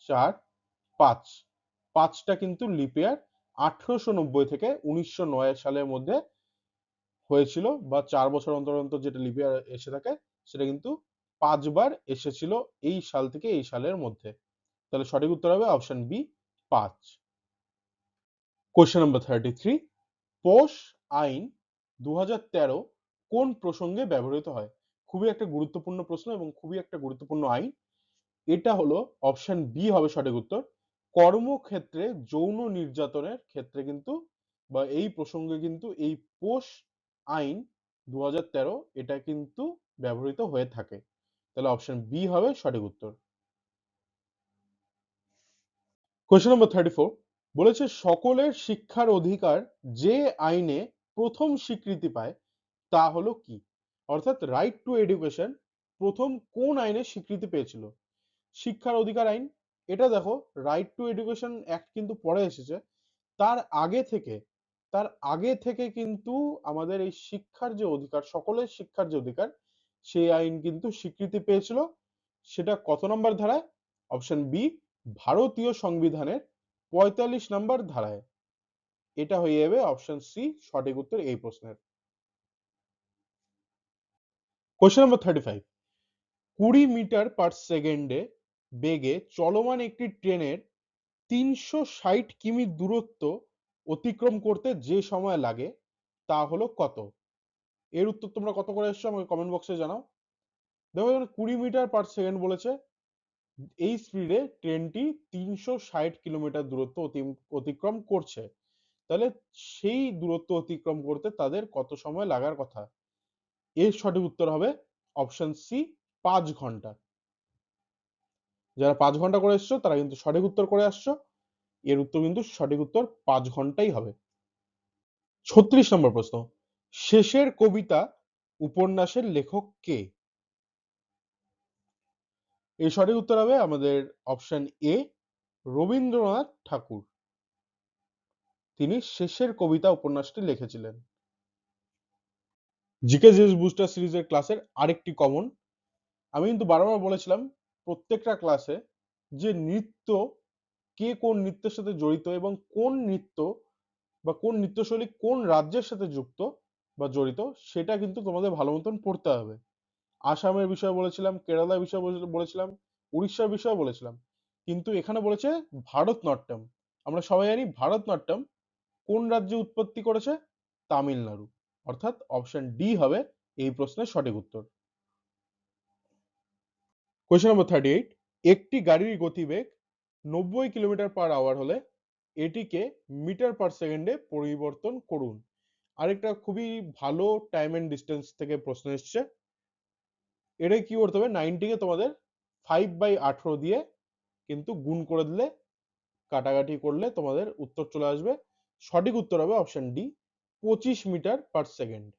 4, 5। 5টা কিন্তু লিপ ইয়ার 1890 থেকে 1909 সালের মধ্যে হয়েছিল, বা 4 বছর অন্তর অন্তর যেটা লিপ ইয়ার এসে থাকে সেটা কিন্তু 5 বার এসেছিল এই সাল থেকে এই সালের মধ্যে। তাহলে সঠিক উত্তর হবে অপশন বি, 5। কোশ্চেন নাম্বার 33, পোষ আইন 2013 কোন প্রসঙ্গে ব্যবহৃত হয়? খুবই একটা গুরুত্বপূর্ণ প্রশ্ন এবং খুবই একটা গুরুত্বপূর্ণ আইন। এটা হলো অপশন বি হবে সঠিক উত্তর। কর্মক্ষেত্রে যৌন নির্যাতনের ক্ষেত্রে কিন্তু, বা এই প্রসঙ্গে কিন্তু এই পোষ আইন 2013 এটা কিন্তু ব্যবহৃত হয়ে থাকে। তাহলে অপশন বি হবে সঠিক উত্তর। কোয়েশ্চেন নম্বর 34, বলেছে সকলের শিক্ষার অধিকার যে আইনে প্রথম স্বীকৃতি পায় তা হলো কি? অর্থাৎ রাইট টু এডুকেশন প্রথম কোন আইনে স্বীকৃতি পেয়েছিল? শিক্ষার অধিকার আইন। এটা দেখো, রাইট টু এডুকেশন অ্যাক্ট কিন্তু পরে এসেছে। তার আগে থেকে তার আগে থেকে কিন্তু আমাদের এই শিক্ষার যে অধিকার, সকলের শিক্ষার যে অধিকার, সেই আইন কিন্তু স্বীকৃতি পেয়েছিল। সেটা কত নম্বর ধারায়? অপশন বি, ভারতীয় সংবিধানের 45 নম্বর ধারায়। এটা হয়ে যাবে অপশন সি সঠিক উত্তর এই প্রশ্নের। কোশ্চেন নম্বর 35, 20 মিটার/সেকেন্ডে বেগে চলমান একটি ট্রেনের 360 কিমি দূরত্ব অতিক্রম করতে যে সময় লাগে তা হলো কত? এর উত্তর তোমরা কত করে এসছো আমাকে কমেন্ট বক্সে জানাও। দেখো এখানে 20 মিটার পার সেকেন্ড বলেছে, এই স্পিডে ট্রেনটি 360 কিলোমিটার দূরত্ব অতিক্রম করছে, তাহলে সেই দূরত্ব অতিক্রম করতে তাদের কত সময় লাগার কথা? এর সঠিক উত্তর হবে অপশন সি, 5 ঘন্টা। যারা 5 ঘন্টা করে এসছো তারা কিন্তু সঠিক উত্তর করে আসছো। এর উত্তর কিন্তু সঠিক উত্তর 5 ঘন্টাই হবে। 36 নম্বর প্রশ্ন, শেষের কবিতা উপন্যাসের লেখক কে? এর সঠিক উত্তর হবে আমাদের অপশন এ, রবীন্দ্রনাথ ঠাকুর। তিনি শেষের কবিতা উপন্যাসটি লিখেছিলেন। জিকে জিএস বুস্টার সিরিজের ক্লাসের আরেকটি কমন, আমি কিন্তু বারবার বলেছিলাম প্রত্যেকটা ক্লাসে যে নৃত্য, কে কোন নৃত্যের সাথে জড়িত এবং কোন নৃত্য বা কোন নৃত্যশৈলী কোন রাজ্যের সাথে যুক্ত বা জড়িত, সেটা কিন্তু তোমাদের ভালো মতন পড়তে হবে। আসামের বিষয়ে বলেছিলাম, কেরালার বিষয়ে বলেছিলাম, উড়িষ্যার বিষয়ে বলেছিলাম, কিন্তু এখানে বলেছে ভারতনাট্যম। আমরা সবাই জানি ভারতনাট্যম কোন রাজ্যে উৎপত্তি করেছে? তামিলনাড়ু। অর্থাৎ অপশন ডি হবে এই প্রশ্নের সঠিক উত্তর। কোয়েশ্চেন নম্বর 38, একটি গাড়ির গতিবেগ 90 কিলোমিটার পার আওয়ার হলে এটিকে মিটার পার সেকেন্ডে পরিবর্তন করুন। আরেকটা খুবই ভালো টাইম এন্ড ডিস্টেন্স থেকে প্রশ্ন এসছে। এটা কি করতে হবে, 90 কে তোমাদের 5/18 দিয়ে কিন্তু গুণ করে দিলে, কাটাকাটি করলে তোমাদের উত্তর চলে আসবে। সঠিক উত্তর হবে option D, 25 metre per second.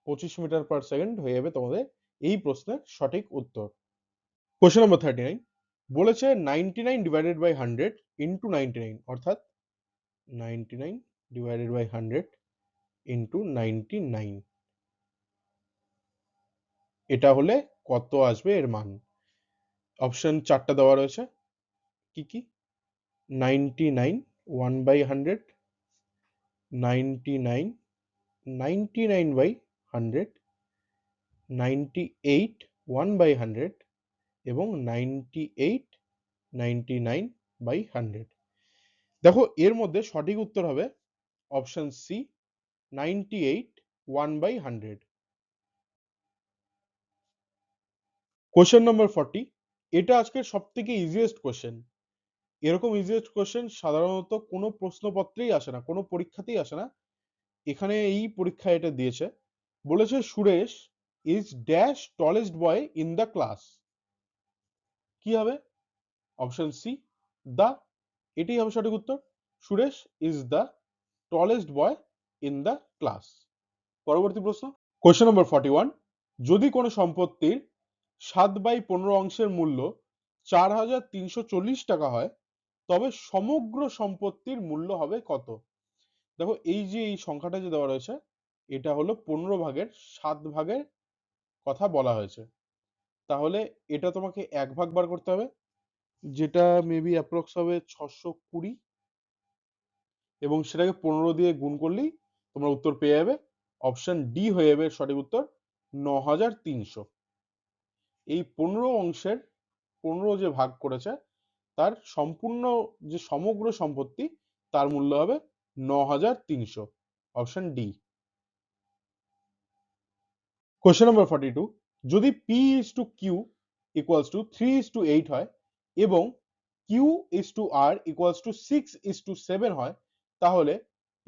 25 metre per second হয়ে যাবে তোমাদের এই প্রশ্নের সঠিক উত্তর। কোশ্চেন নম্বর 39, বলেছে 99 ডিভাইডেড বাই 100 ইন্টু 99, অর্থাৎ 99 ডিভাইডেড বাই 100 ইন্টু 99, এটা হলে কত আসবে এর মান? অপশন 4টা দেওয়া রয়েছে। কি কি? 99 1/100, 99 99 বাই 100, 98 1/100 এবং 98 99 বাই 100। দেখো এর মধ্যে সঠিক উত্তর হবে অপশন সি, 98 1/100। কোশ্চেন নম্বর 40, এটা আজকের সব থেকে ইজিয়েস্ট কোশ্চেন। এরকম ইজিয়েস্ট কোশ্চেন সাধারণত কোনো প্রশ্নপত্রেই আসে না, কোনো পরীক্ষাতেই আসে না। এখানে এই পরীক্ষায় এটা দিয়েছে। বলেছে Suresh is dash tallest boy in the class. কি হবে? অপশন সি, দা। এটাই হবে সঠিক উত্তর। Suresh is the tallest boy in the class. পরবর্তী প্রশ্ন, কোশ্চেন নম্বর 41, যদি কোনো সম্পত্তির 7/15 অংশের মূল্য 4,340 টাকা হয় তবে সমগ্র সম্পত্তির মূল্য হবে কত? দেখো এই যে এই সংখ্যাটা যে দেওয়া রয়েছে, এটা হলো 15 ভাগের 7 ভাগের কথা বলা হয়েছে। তাহলে এটা তোমাকে 1 ভাগ বার করতে হবে, যেটা মেবি অ্যাপ্রক্স হবে 620, এবং সেটাকে 15 দিয়ে গুণ করলেই তোমরা উত্তর পেয়ে যাবে। অপশন ডি হয়ে যাবে সঠিক উত্তর, 9,300। এই 15 অংশের 15 যে ভাগ করেছে তার সম্পূর্ণ যে সমগ্র সম্পত্তি তার মূল্য হবে 9,300। Option D. কোশ্চেন নম্বর 42, যদি P is to Q equals to 3:8 হয় এবং Q is to R equals to 6:7 হয়, তাহলে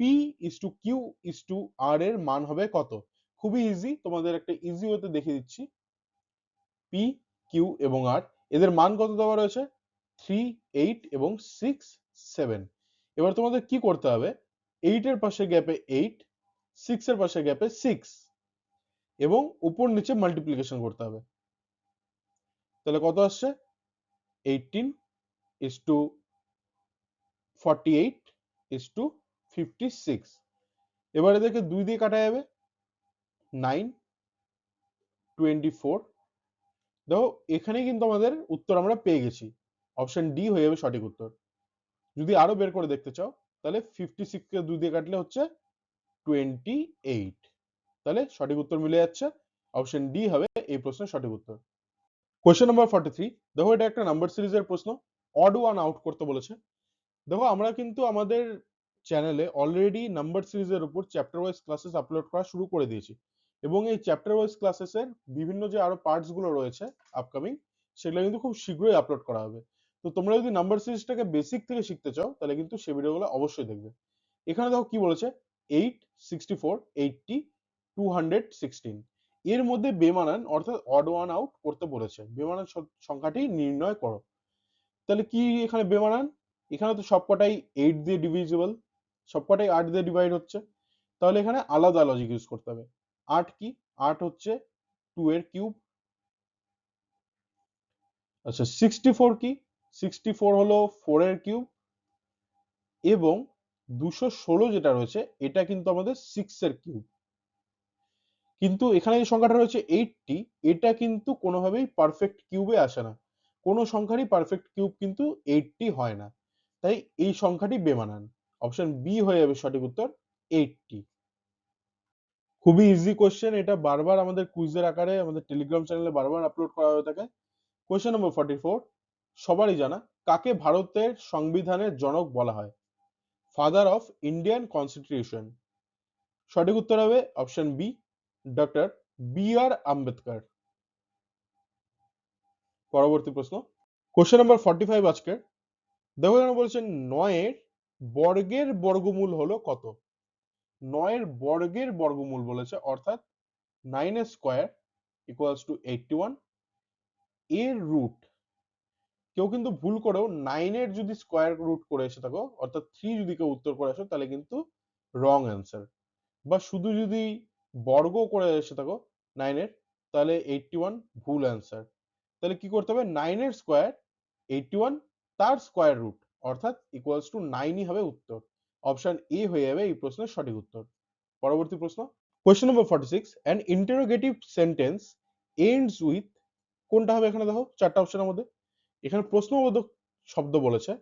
P is to Q is to R এর মান হবে কত? খুবই ইজি, তোমাদের একটা ইজি ওয়েতে দেখিয়ে দিচ্ছি। P, Q এবং R এদের মান কত দেওয়া রয়েছে? 3, 8 এবং 6, 7। এবার তোমাদের কি করতে হবে, 8 এর পাশে গ্যাপে 8, 6 এর পাশে গ্যাপে 6 এবং উপর নিচে মাল্টিপ্লিকেশন করতে হবে। তাহলে কত আসছে? 18:48:56। এবার এদেরকে 2 দিয়ে কাটা যাবে, 9, 24। দেখো এখানেই কিন্তু আমাদের উত্তর আমরা পেয়ে গেছি। অপশন ডি হয়ে যাবে সঠিক উত্তর। যদি আরো বের করে দেখতে চাও তাহলে 56 কে 2 দিয়ে কাটলে হচ্ছে 28। তাহলে সঠিক উত্তর মিলে যাচ্ছে, অপশন ডি হবে এই প্রশ্নের সঠিক উত্তর। কোশ্চেন নাম্বার 43, দেখো এটা একটা নাম্বার সিরিজের প্রশ্ন, অড ওয়ান আউট করতে বলেছে। দেখো আমরা কিন্তু আমাদের চ্যানেলে অলরেডি নাম্বার সিরিজের উপর চ্যাপ্টার ওয়াইজ ক্লাসেস আপলোড করা শুরু করে দিয়েছি, এবং এই চ্যাপ্টার ওয়াইজ ক্লাসেসের বিভিন্ন যে আরো পার্টস গুলো রয়েছে আপকামিং, সেগুলো কিন্তু খুব শীঘ্রই আপলোড করা হবে। তো তোমরা যদি নাম্বার সিরিজটাকে বেসিক থেকে শিখতে চাও তাহলে কিন্তু সেই ভিডিওগুলো অবশ্যই দেখবে। এখানে দেখো কি বলেছে, 8, 64, 80, 216 এর মধ্যে বেমানান অর্থাৎ অড ওয়ান আউট করতে বলেছে। বেমানান সংখ্যাটি নির্ণয় করো। তাহলে কি এখানে বেমানান? এখানে তো সবকটাই 8 দিয়ে ডিভিজিবল, সবকটাই 8 দিয়ে ডিভাইড হচ্ছে। তাহলে এখানে আলাদা লজিক ইউজ করতে হবে। 8 কি? 8 হচ্ছে 2 এর কিউব। আচ্ছা 64 কি? 64 হলো 4 এর কিউব এবং 216 যেটা রয়েছে এটা কিন্তু আমাদের 6 এর কিউব। কিন্তু এখানে যে সংখ্যাটা রয়েছে 80, এটা কিন্তু কোনোভাবেই পারফেক্ট কিউবে আসে না। কোনো সংখ্যারই পারফেক্ট কিউব কিন্তু 80 হয় না। তাই এই সংখ্যাটি বেমানান। অপশন বি হয়ে যাবে সঠিক উত্তর, 80। খুবই ইজি কোশ্চেন, এটা বারবার আমাদের কুইজের আকারে আমাদের টেলিগ্রাম চ্যানেলে বারবার আপলোড করা হয়ে থাকে। কোশ্চেন নম্বর 44, সবারই জানা, কাকে ভারতের সংবিধানের জনক বলা হয়? Father of Indian constitution. সঠিক উত্তর হবে অপশন বি, ডক্টর বি আর আম্বেদকর। পরবর্তী প্রশ্ন, কোশ্চেন নাম্বার 45 আজকে। দেখো এখানে বলেছেন 9 এর বর্গের বর্গমূল হলো কত? 9 এর বর্গের বর্গমূল বলেছে, অর্থাৎ 9 এর স্কয়ার ইকুয়ালস টু 81 এর রুট। কেউ কিন্তু ভুল করেও 9 এর যদি স্কয়ার রুট করে এসে থাকো, অর্থাৎ 3 যদি কেউ উত্তর করে আসো তাহলে কিন্তু রং অ্যান্সার। বা শুধু যদি বর্গ করে এসে থাকো 9 এর, তাহলে 81 ভুল অ্যান্সার। তাহলে কি করতে হবে? 9 এর স্কয়ার 81 তার স্কয়ার রুট, অর্থাৎ ইকুয়ালস টু 9ই হবে উত্তর। অপশন এ হয়ে যাবে এই প্রশ্নের সঠিক উত্তর। পরবর্তী প্রশ্ন, question number 46, an interrogative sentence ends with, কোনটা হবে এখানে? দেখো চারটা অপশনের মধ্যে এখানে প্রশ্নবোধক শব্দ বলেছে,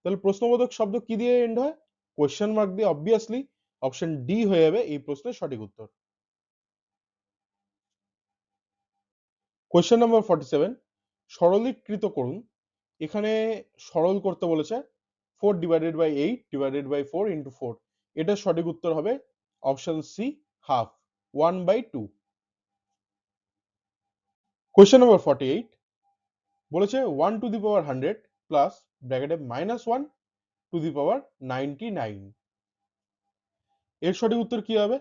তাহলে প্রশ্নবোধক শব্দ কি দিয়ে এন্ড হয়? কোয়েশ্চেন মার্ক দিয়ে, অবভিয়াসলি অপশন ডি হয়ে যাবে এই প্রশ্নের সঠিক উত্তর। কোয়েশ্চেন নাম্বার 47, সরলীকৃত করুন। এখানে সরল করতে বলেছে 4 divided by 8 divided by 4 into 4। এটার সঠিক উত্তর হবে option C, half, 1/2। Question number 48 বলেছে 1 টু দি পাওয়ার 100 প্লাস ব্র্যাকেটে -1 টু দি পাওয়ার 99। এর সঠিক উত্তর কি হবে?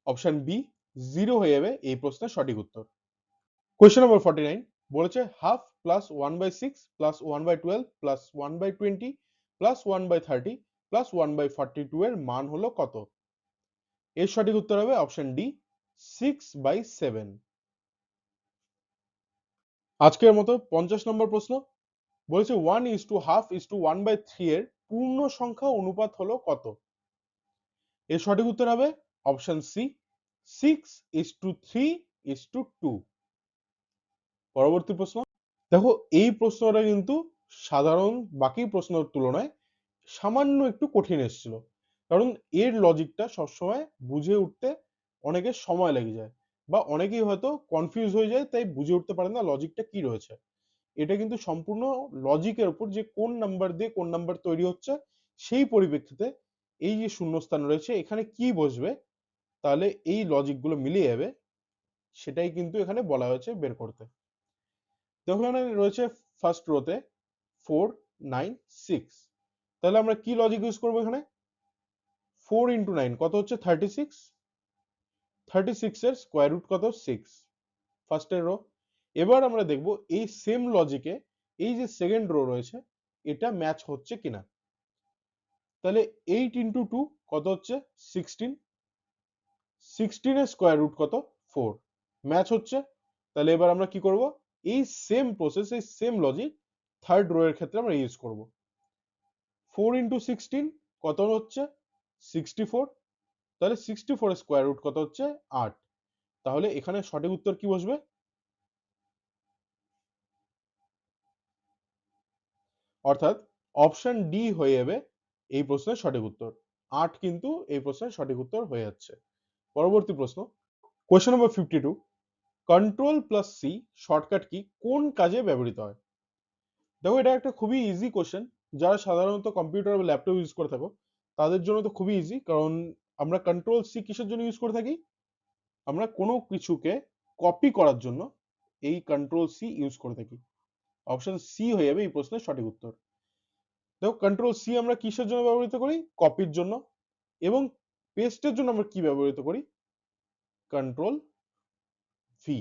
অপশন বি, 0 হয়ে যাবে এই প্রশ্নের সঠিক উত্তর। কোয়েশ্চেন নাম্বার 49 বলেছে half plus 1/6 plus 1/12 plus 1/20 plus 1/30 plus 1/42 এর মান হলো কত? এর সঠিক উত্তর হবে অপশন ডি, 6/7। আজকের মতো 50 নম্বর প্রশ্ন বলেছে 1:1/2:1/3 এর পূর্ণ সংখ্যা অনুপাত হলো কত? এর সঠিক উত্তর হবে অপশন সি, 6:3:2। পরবর্তী প্রশ্ন, দেখো এই প্রশ্নটা কিন্তু সাধারণ বাকি প্রশ্নের তুলনায় সামান্য একটু কঠিন এসেছিল, কারণ এর লজিকটা সবসময় বুঝে উঠতে অনেকের সময় লেগে যায় বা অনেকেই হয়তো কনফিউজ হয়ে যায়, তাই বুঝে উঠতে পারে না লজিকটা কি রয়েছে। এটা কিন্তু সম্পূর্ণ লজিকের উপর, যে কোন নাম্বার দিয়ে কোন নাম্বার তৈরি হচ্ছে সেই পরিপ্রেক্ষিতে এই যে শূন্যস্থান রয়েছে এখানে কি বসবে তাহলে এই লজিকগুলো মিলিয়ে যাবে, সেটাই কিন্তু এখানে বলা হয়েছে বের করতে। দেখো এখানে রয়েছে ফার্স্ট রোতে 4, 9, 6, তাহলে আমরা কি লজিক ইউজ করবো এখানে? 4 ইন্টু 9 কত হচ্ছে? 36, 36 এর স্কোয়ার রুট কত? 6, ফার্স্টের রো। এবার আমরা দেখব এই সেম লজিকে এই যে সেকেন্ড রো রয়েছে এটা ম্যাচ হচ্ছে কিনা। তাহলে 8 ইন্টু 2 কত হচ্ছে? 16, 16 এর স্কোয়ার রুট কত? 4, ম্যাচ হচ্ছে। তাহলে এবার আমরা কি করব? এই সেম প্রসেস, এই সেম লজিক থার্ড রো এর ক্ষেত্রে আমরা ইউজ করব। 4 ইন্টু 16 কত হচ্ছে? 64, তাহলে 64 এর স্কোয়ার রুট কত হচ্ছে? 8। তাহলে এখানে সঠিক উত্তর কি বসবে? অর্থাৎ অপশন ডি হয়ে যাবে এই প্রশ্নের সঠিক উত্তর। 8 কিন্তু এই প্রশ্নের সঠিক উত্তর হয়ে যাচ্ছে। পরবর্তী প্রশ্ন, question number 52, control plus C shortcut কি কোন কাজে ব্যবহৃত হয়? দেখো এটা একটা খুবই ইজি কোশ্চেন, যারা সাধারণত কম্পিউটার বা ল্যাপটপ ইউজ করে থাকো তাদের জন্য তো খুবই ইজি, কারণ আমরা কন্ট্রোল সি কিসের জন্য ইউজ করে থাকি? আমরা কোনো কিছুকে কপি করার জন্য এই কন্ট্রোল সি ইউজ করে থাকি। অপশন সি হয়ে যাবে এই প্রশ্নের সঠিক উত্তর। দেখো কন্ট্রোল সি আমরা কিসের জন্য ব্যবহৃত করি? কপির জন্য। এবং পেস্টের জন্য আমরা কি ব্যবহৃত করি? Control V.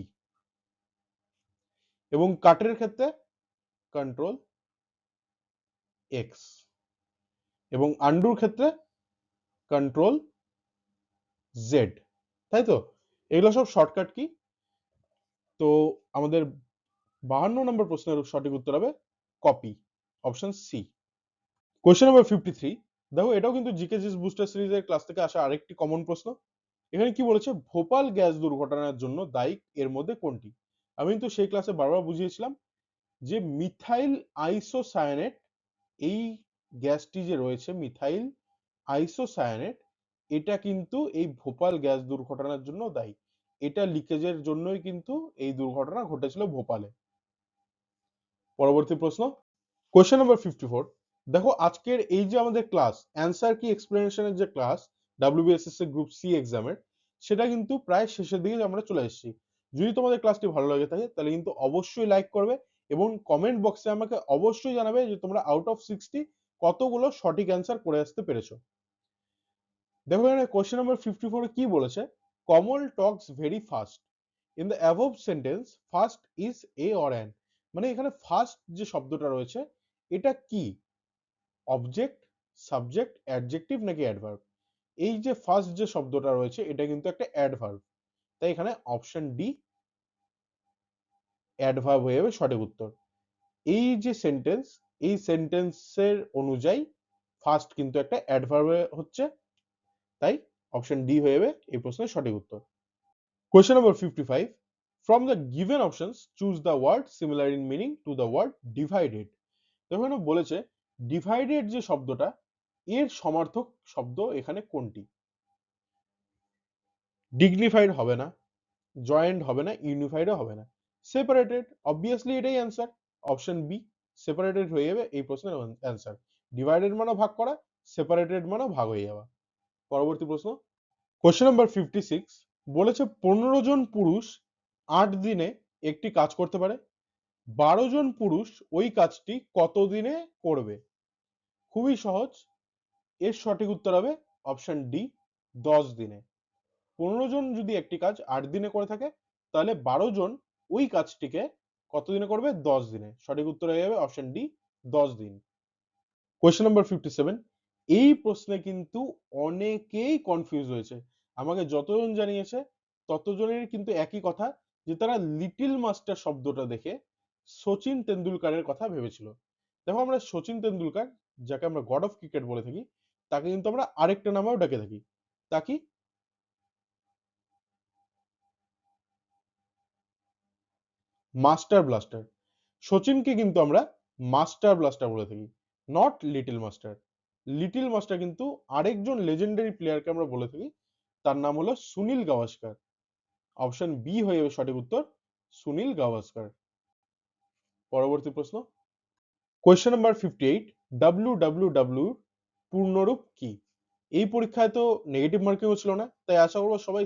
এবং কাটের ক্ষেত্রে কন্ট্রোল এক্স। এবং আন্ডুর ক্ষেত্রে কন্ট্রোল জেড। তাই তো? এগুলো সব শর্টকাট কি। তো আমাদের 52 নম্বর প্রশ্নের সঠিক উত্তর হবে copy, option C. Question number 53। দেখো এটাও কিন্তু জিকে জিস বুস্টার সিরিজের ক্লাস থেকে আসা আরেকটি কমন প্রশ্ন। এখানে কি বলেছে? ভোপাল গ্যাস দুর্ঘটনার জন্য দায়ী এর মধ্যে কোনটি? আমি কিন্তু সেই ক্লাসে বারবার বুঝিয়েছিলাম যে মিথাইল আইসোসায়ানেট, এই গ্যাসটি যে রয়েছে মিথাইল আইসোসায়ানেট, এটা কিন্তু এই ভোপাল গ্যাস দুর্ঘটনার জন্য দায়ী। এটা লিকেজের জন্যই কিন্তু এই দুর্ঘটনা ঘটেছিল ভোপালে। পরবর্তী প্রশ্ন, কোয়েশ্চেন নাম্বার 54। দেখো আজকের এই যে আমাদের ক্লাস অ্যান্সার কি এক্সপ্লেনেশনের যে ক্লাস ডাব্লিউবিএসএসসি গ্রুপ সি এক্সামের, সেটা কিন্তু প্রায় শেষের দিকে আমরা চলে এসেছি। যদি তোমাদের ক্লাসটি ভালো লাগে থাকে তাহলে কিন্তু অবশ্যই লাইক করবে এবং কমেন্ট বক্সে আমাকে অবশ্যই জানাবে যে তোমরা আউট অফ 60 কতগুলো সঠিক অ্যান্সার করে আসতে পেরেছো। দেখো এখানে কোয়েশ্চেন নাম্বার 54 কি বলেছে? Kamal talks very fast in the above sentence, first is a or an. মানে এখানে ফার্স্ট যে শব্দটা রয়েছে এটা কি? অবজেক্ট, সাবজেক্ট, অ্যাডজেক্টিভ নাকি অ্যাডভার্ব? এই যে ফার্স্ট যে শব্দটা রয়েছে এটা কিন্তু একটা অ্যাডভার্ব। তাই এখানে অপশন ডি অ্যাডভার্ব হয়ে যাবে সঠিক উত্তর। এই যে সেন্টেন্স, এই সেন্টেন্সের অনুযায়ী ফার্স্ট কিন্তু একটা অ্যাডভার্ব হচ্ছে। তাই অপশন ডি হয়ে যাবে এই প্রশ্নের সঠিক উত্তর। Question number 55। From the given options choose the word similar in meaning to the word divided. দেখুন বলেছে ডিভাইডেড যে শব্দটা এর সমার্থক শব্দ এখানে কোনটি? ডিগনিফাইড হবে না, জয়েন্ট হবে না, ইউনিফাইডও হবে না। সেপারেটেড, অবভিয়াসলি এটাই অ্যান্সার। অপশন বি সেপারেটেড হয়ে যাবে এই প্রশ্নের অ্যান্সার। ডিভাইডেড মানে ভাগ করা, সেপারেটেড মানে ভাগ হয়ে যাওয়া। পরবর্তী প্রশ্ন, কোশ্চেন নাম্বার 56 বলেছে 15 জন পুরুষ 8 দিনে একটি কাজ করতে পারে, 12 জন পুরুষ ওই কাজটি কত দিনে করবে? খুবই সহজ, এর সঠিক উত্তর হবে অপশন ডি 10 দিনে। 15 জন যদি একটি কাজ 8 দিনে করে থাকে তাহলে 12 জন ওই কাজটিকে কত দিনে করবে? 10 দিনে। সঠিক উত্তর হয়ে যাবে অপশন ডি 10 দিন। Question number 57। এই প্রশ্নে কিন্তু অনেকেই কনফিউজ হয়েছে। আমাকে যতজন জানিয়েছে ততজনের কিন্তু একই কথা, যে তারা লিটল মাস্টার শব্দটা দেখে সচিন তেন্ডুলকারের কথা ভেবেছিল। দেখো আমরা সচিন তেন্ডুলকার, যাকে আমরা গড অফ ক্রিকেট বলে থাকি, তাকে কিন্তু আমরা আরেকটা নামেও ডেকে থাকি। তা কি? Master blaster. সচিনকে কিন্তু আমরা মাস্টার ব্লাস্টার বলে থাকি, not little master. Little master কিন্তু আরেকজন লেজেন্ডারি প্লেয়ারকে আমরা বলে থাকি, তার নাম হলো সুনীল গাভাস্কার। অপশন বি হয়ে যাবে সঠিক উত্তর, সুনীল গাভাস্কার। পরবর্তী প্রশ্ন, কোয়েশ্চেন নাম্বার 58। ডাব্লিউ পূর্ণরূপ কি? এই পরীক্ষায় তো নেগেটিভ মার্কিংও ছিল না, তাই আশা করবো সবাই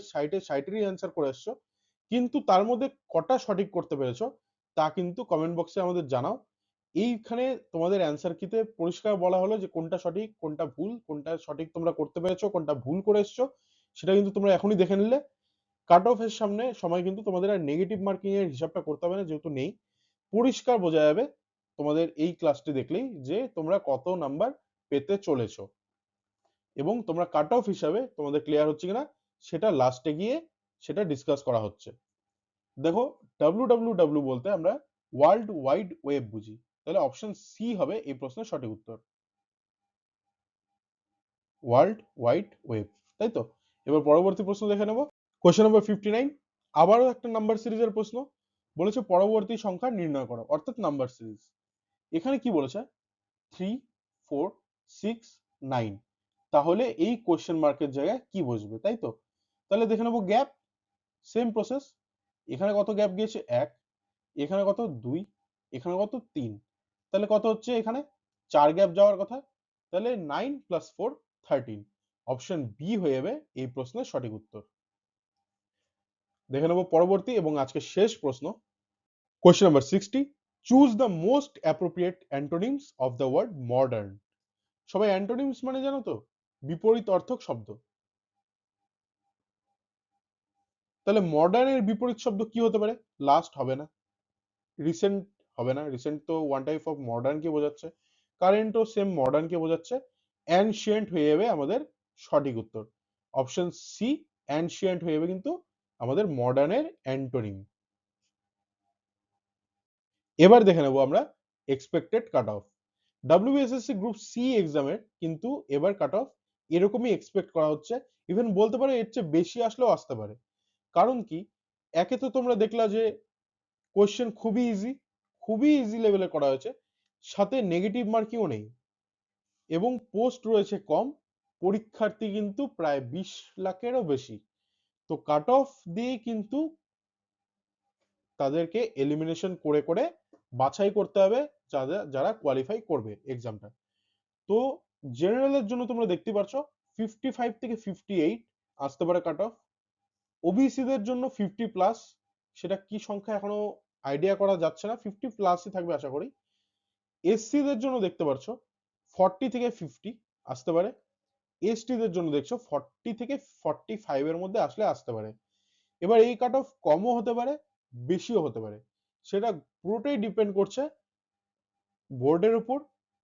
সাইটেরই অ্যান্সার করে আসছো। কিন্তু তার মধ্যে কটা সঠিক করতে পেরেছো তা কিন্তু কমেন্ট বক্সে আমাদের জানাও। এইখানে তোমাদের অ্যান্সার কিতে পরিষ্কার বলা হলো যে কোনটা সঠিক কোনটা ভুল, কোনটা সঠিক তোমরা করতে পেরেছো কোনটা ভুল করে এসছো, সেটা কিন্তু তোমরা এখনই দেখে নিলে। কাট অফ এর সামনে সময় কিন্তু তোমাদের আর নেগেটিভ মার্কিং এর হিসাবটা করতে হবে না, যেহেতু নেই। পরিষ্কার বোঝা যাবে তোমাদের এই ক্লাসটি দেখলেই যে তোমরা কত নাম্বার পেতে চলেছো, এবং তোমরা কাট অফ হিসাবে তোমাদের ক্লিয়ার হচ্ছে কিনা সেটা লাস্টে গিয়ে সেটা ডিসকাস করা হচ্ছে। দেখো ডাব্লিউ বলতে আমরা ওয়ার্ল্ড ওয়াইড ওয়েব বুঝি, তাহলে অপশন সি হবে এই প্রশ্নের সঠিক উত্তর, ওয়ার্ল্ড ওয়াইড ওয়েব। তাই তো? এবার পরবর্তী প্রশ্ন দেখে নেব। Question number 59। আবারও একটা নাম্বার সিরিজের প্রশ্ন। বলেছে পরবর্তী সংখ্যা নির্ণয় করো, অর্থাৎ নাম্বার সিরিজ। এখানে কি বলেছে? 3, 4, 6, 9। তাহলে এই কোশ্চেন মার্কের জায়গায় কি বসবে? তাই তো? তাহলে দেখে নেবো গ্যাপ। Same process. এখানে কত গ্যাপ গিয়েছে? 1। এখানে কত? 2। এখানে কত? 3। তাহলে কত হচ্ছে? এখানে 4 গ্যাপ যাওয়ার কথা। তাহলে 9 + 4 13। অপশন বি হয়ে যাবে এই প্রশ্নের সঠিক উত্তর। দেখে নেব পরবর্তী এবং আজকে শেষ প্রশ্ন। Question number 60. Choose the most appropriate antonyms of the word modern. সবাই অ্যান্টোনিমস মানে জানো তো? বিপরীত অর্থক শব্দ। তাহলে মডার্নের বিপরীত শব্দ কি হতে পারে? লাস্ট হবে না, রিসেন্ট হবে না, রিসেন্ট তো ওয়ান টাইপ অফ মডার্ন কে বোঝাচ্ছে, কারেন্টও সেম মডার্ন কে বোঝাচ্ছে, অ্যানশিয়েন্ট হয়ে যাবে আমাদের সঠিক উত্তর। অপশন সি অ্যানশিয়েন্ট হয়ে যাবে কিন্তু আমাদের মডার্নের অ্যান্টোনিম। এবার দেখে নেবো আমরা expected cut off. WBSSC group C এক্সামের কিন্তু এবার কাট অফ এরকমই এক্সপেক্ট করা হচ্ছে, ইভেন বলতে পারো এর চেয়ে বেশি আসলেও আসতে পারে। কারণ কি, একে তো তোমরা দেখলা যে কোশ্চেন খুবই ইজি লেভেলে করা হয়েছে, সাথে নেগেটিভ মার্কিংও নেই এবং পোস্ট রয়েছে কম, পরীক্ষার্থী কিন্তু প্রায় 20 লাখেরও বেশি। তো কাট অফ দিয়ে কিন্তু তাদেরকে এলিমিনেশন করে করে বাছাই করতে হবে যারা কোয়ালিফাই করবে এক্সামটা। তো জেনারেলের জন্য তোমরা দেখতে পাচ্ছ 55 থেকে 58 আসতে পারে কাট অফ। ওবিসিদের জন্য 50+, সেটা কি সংখ্যা এখনো আইডিয়া করা যাচ্ছে না, 50+ই থাকবে আশা করি। এসসিদের জন্য দেখতে পাচ্ছ 40 থেকে 50 আসতে পারে। এসটিদের জন্য দেখছো 40 থেকে 45 এর মধ্যে আসতে পারে। এবার এই কাট অফ কমও হতে পারে, বেশিও হতে পারে, সেটা পুরোটাই ডিপেন্ড করছে বোর্ডের উপর,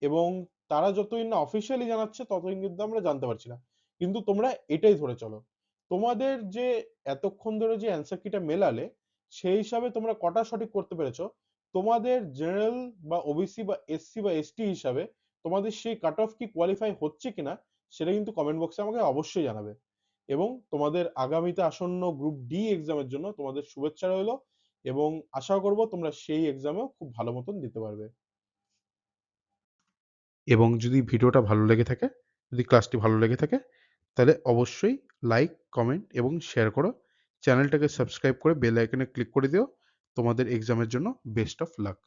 এবং তারা যতদিন না অফিসিয়ালি জানাচ্ছে ততদিন কিন্তু আমরা জানতে পারছি না। কিন্তু তোমরা এটাই ধরে চলো, তোমাদের যে এতক্ষণ ধরে যে অ্যান্সার কিটা মেলালে সেই হিসাবে তোমরা কটা সঠিক করতে পেরেছো, তোমাদের জেনারেল বা ওবিসি বা এসসি বা এসটি হিসাবে তোমাদের সেই কাট অফ কি কোয়ালিফাই হচ্ছে কিনা সেটা কিন্তু কমেন্ট বক্সে আমাকে অবশ্যই জানাবে। এবং তোমাদের আগামীতে আসন্ন গ্রুপ ডি এক্সামের জন্য তোমাদের শুভেচ্ছা রইলো, এবং আশা করব তোমরা সেই এক্সামেও খুব ভালো মতন দিতে পারবে। এবং যদি ভিডিওটা ভালো লেগে থাকে, যদি ক্লাসটি ভালো লেগে থাকে, তাহলে অবশ্যই লাইক, কমেন্ট এবং শেয়ার করো। চ্যানেলটাকে সাবস্ক্রাইব করে বেল আইকনে ক্লিক করে দিও। তোমাদের এক্সামের জন্য বেস্ট অফ লাক।